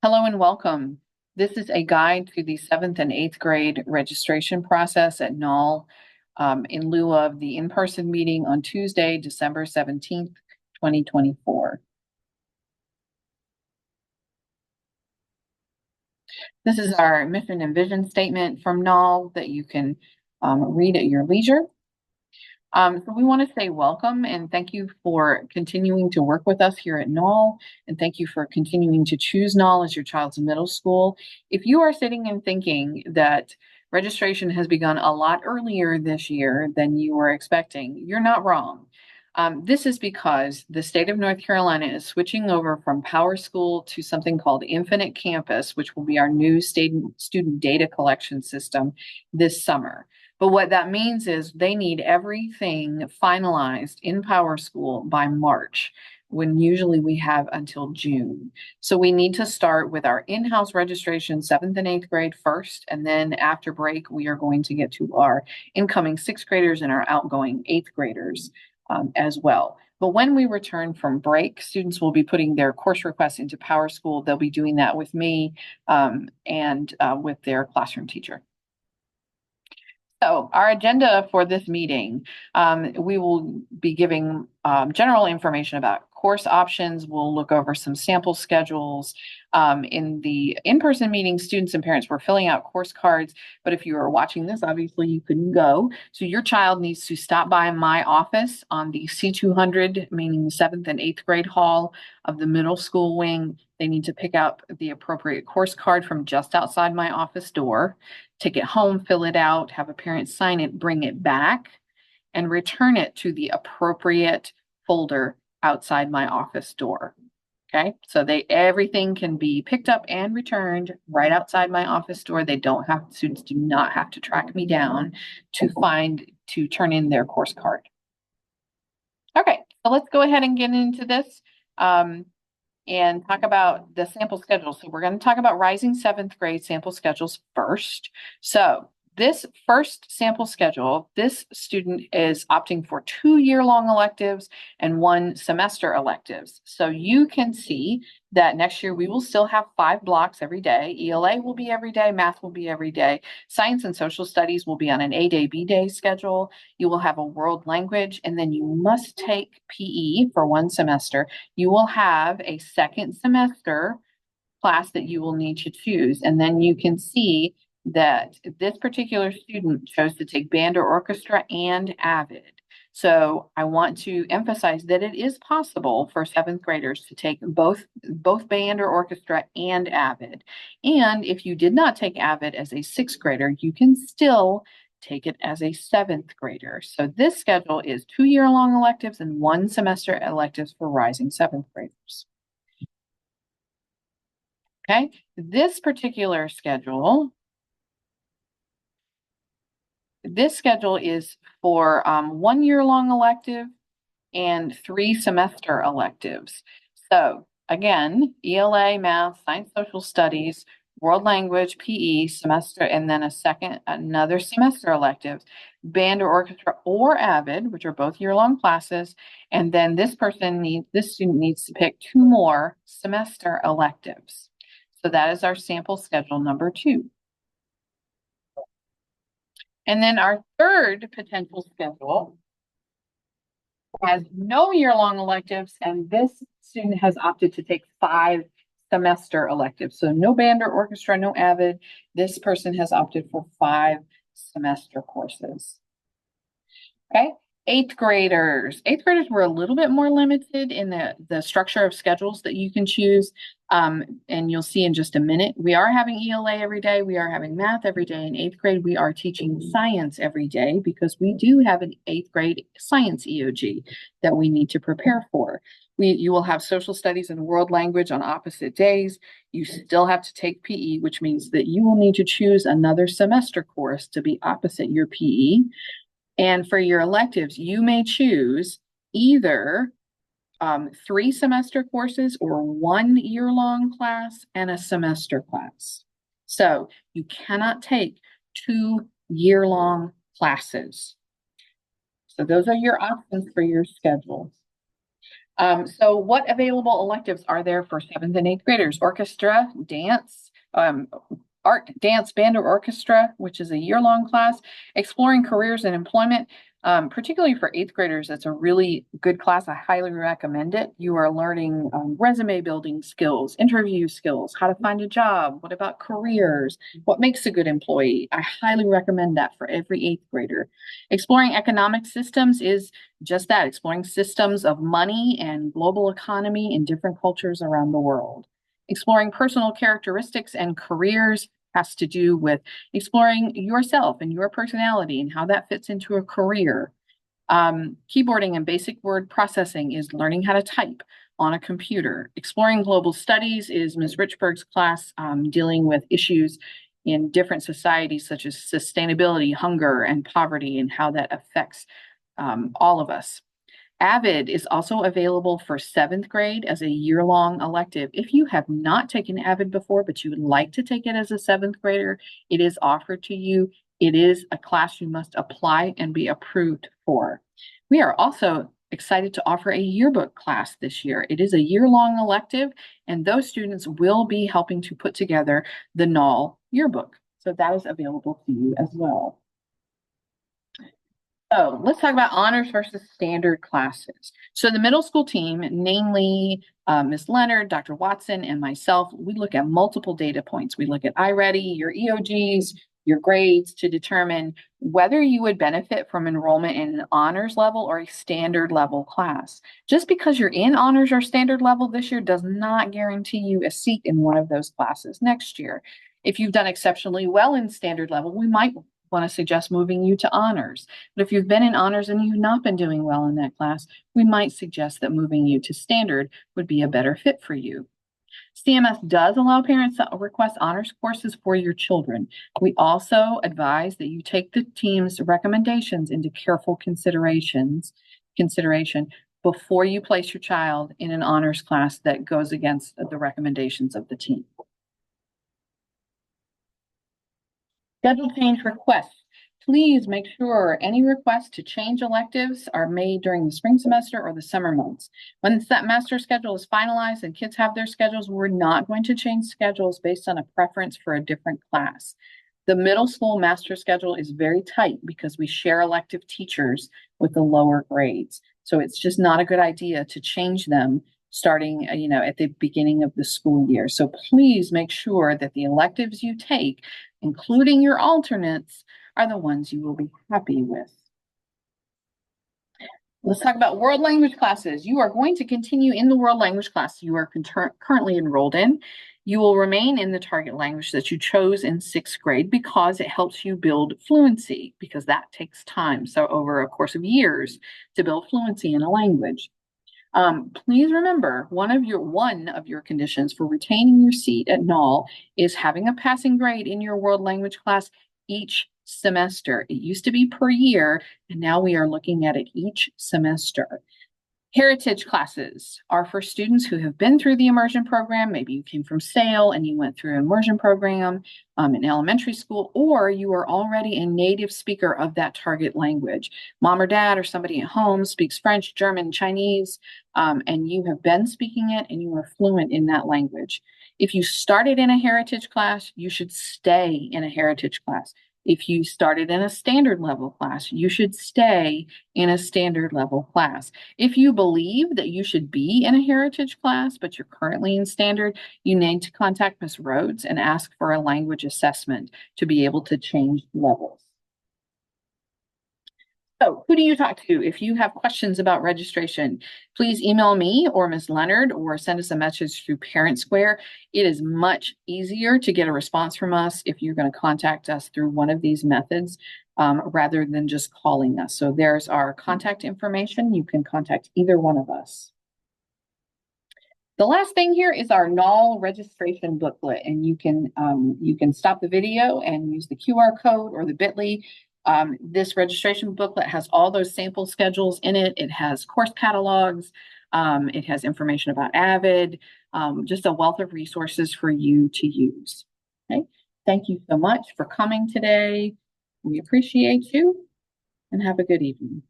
Hello and welcome. This is a guide to the 7th and 8th grade registration process at NAWL in lieu of the in-person meeting on Tuesday, December 17th, 2024. This is our mission and vision statement from NAWL that you can read at your leisure. So we want to say welcome and thank you for continuing to work with us here at NAWL, and thank you for continuing to choose NAWL as your child's middle school. If you are sitting and thinking that registration has begun a lot earlier this year than you were expecting, you're not wrong. This is because the state of North Carolina is switching over from Power School to something called Infinite Campus, which will be our new student data collection system this summer. But what that means is they need everything finalized in Power School by March, when usually we have until June. So we need to start with our in-house registration, 7th and 8th grade first, and then after break, we are going to get to our incoming 6th graders and our outgoing 8th graders as well. But when we return from break, students will be putting their course requests into Power School. They'll be doing that with me and with their classroom teacher. So our agenda for this meeting, we will be giving general information about course options. We'll look over some sample schedules. In the in-person meeting, students and parents were filling out course cards, but if you are watching this, obviously you couldn't go. So your child needs to stop by my office on the C200, meaning the 7th and 8th grade hall of the middle school wing. They need to pick up the appropriate course card from just outside my office door, take it home, fill it out, have a parent sign it, bring it back, and return it to the appropriate folder outside my office door. Okay, so everything can be picked up and returned right outside my office door. Students do not have to track me down to turn in their course card. Okay, so let's go ahead and get into this. And talk about the sample schedule. So we're going to talk about rising 7th grade sample schedules first. So this first sample schedule, this student is opting for 2 year-long electives and 1 semester electives. So you can see that next year we will still have 5 blocks every day. ELA will be every day, math will be every day. Science and social studies will be on an A-day, B-day schedule. You will have a world language, and then you must take PE for 1 semester. You will have a second semester class that you will need to choose. And then you can see that this particular student chose to take band or orchestra and AVID. So I want to emphasize that it is possible for 7th graders to take both band or orchestra and AVID. And if you did not take AVID as a 6th grader, you can still take it as a 7th grader. So this schedule is 2 year-long electives and 1 semester electives for rising 7th graders. Okay, this schedule is for 1 year-long elective and 3 semester electives. So again, ELA, math, science, social studies, world language, PE, semester, and then another semester elective, band or orchestra or AVID, which are both year-long classes. And then this student needs to pick 2 more semester electives. So that is our sample schedule number 2. And then our third potential schedule has no year-long electives, and this student has opted to take 5 semester electives. So no band or orchestra, no AVID. This person has opted for 5 semester courses. Okay. 8th graders. 8th graders were a little bit more limited in the structure of schedules that you can choose. And you'll see in just a minute. We are having ELA every day. We are having math every day. In 8th grade, we are teaching science every day because we do have an 8th grade science EOG that we need to prepare for. You will have social studies and world language on opposite days. You still have to take PE, which means that you will need to choose another semester course to be opposite your PE. And for your electives, you may choose either 3 semester courses or 1 year-long class and a semester class. So you cannot take 2 year-long classes. So those are your options for your schedule. So what available electives are there for 7th and 8th graders? Orchestra, dance, art, dance, band, or orchestra, which is a year-long class. Exploring careers and employment, particularly for 8th graders, that's a really good class. I highly recommend it. You are learning resume building skills, interview skills, how to find a job. What about careers? What makes a good employee? I highly recommend that for every 8th grader. Exploring economic systems is just that, exploring systems of money and global economy in different cultures around the world. Exploring personal characteristics and careers has to do with exploring yourself and your personality and how that fits into a career. Keyboarding and basic word processing is learning how to type on a computer. Exploring global studies is Ms. Richberg's class, dealing with issues in different societies such as sustainability, hunger, and poverty, and how that affects all of us. AVID is also available for 7th grade as a year-long elective. If you have not taken AVID before, but you would like to take it as a 7th grader, it is offered to you. It is a class you must apply and be approved for. We are also excited to offer a yearbook class this year. It is a year-long elective, and those students will be helping to put together the NAWL yearbook. So that is available to you as well. So let's talk about honors versus standard classes. So the middle school team, namely Ms. Leonard, Dr. Watson, and myself, we look at multiple data points. We look at iReady, your EOGs, your grades to determine whether you would benefit from enrollment in an honors level or a standard level class. Just because you're in honors or standard level this year does not guarantee you a seat in one of those classes next year. If you've done exceptionally well in standard level, we might want to suggest moving you to honors. But if you've been in honors and you've not been doing well in that class, we might suggest that moving you to standard would be a better fit for you. CMS does allow parents to request honors courses for your children. We also advise that you take the team's recommendations into careful consideration before you place your child in an honors class that goes against the recommendations of the team. Schedule change requests. Please make sure any requests to change electives are made during the spring semester or the summer months. Once that master schedule is finalized and kids have their schedules, we're not going to change schedules based on a preference for a different class. The middle school master schedule is very tight because we share elective teachers with the lower grades. So it's just not a good idea to change them starting, at the beginning of the school year. So please make sure that the electives you take, including your alternates, are the ones you will be happy with. Let's talk about world language classes. You are going to continue in the world language class you are currently enrolled in. You will remain in the target language that you chose in 6th grade because it helps you build fluency, because that takes time. So over a course of years to build fluency in a language. Please remember, one of your conditions for retaining your seat at NAWL is having a passing grade in your world language class each semester. It used to be per year, and now we are looking at it each semester. Heritage classes are for students who have been through the immersion program. Maybe you came from SAIL and you went through an immersion program in elementary school, or you are already a native speaker of that target language. Mom or dad or somebody at home speaks French, German, Chinese, and you have been speaking it and you are fluent in that language. If you started in a heritage class, you should stay in a heritage class. If you started in a standard level class, you should stay in a standard level class. If you believe that you should be in a heritage class, but you're currently in standard, you need to contact Ms. Rhodes and ask for a language assessment to be able to change levels. So who do you talk to if you have questions about registration? Please email me or Ms. Leonard or send us a message through Parent Square. It is much easier to get a response from us if you're going to contact us through one of these methods rather than just calling us. So there's our contact information. You can contact either one of us. The last thing here is our NAWL registration booklet, and you can stop the video and use the QR code or the bit.ly. This registration booklet has all those sample schedules in it. It has course catalogs. It has information about AVID, just a wealth of resources for you to use. Okay. Thank you so much for coming today. We appreciate you and have a good evening.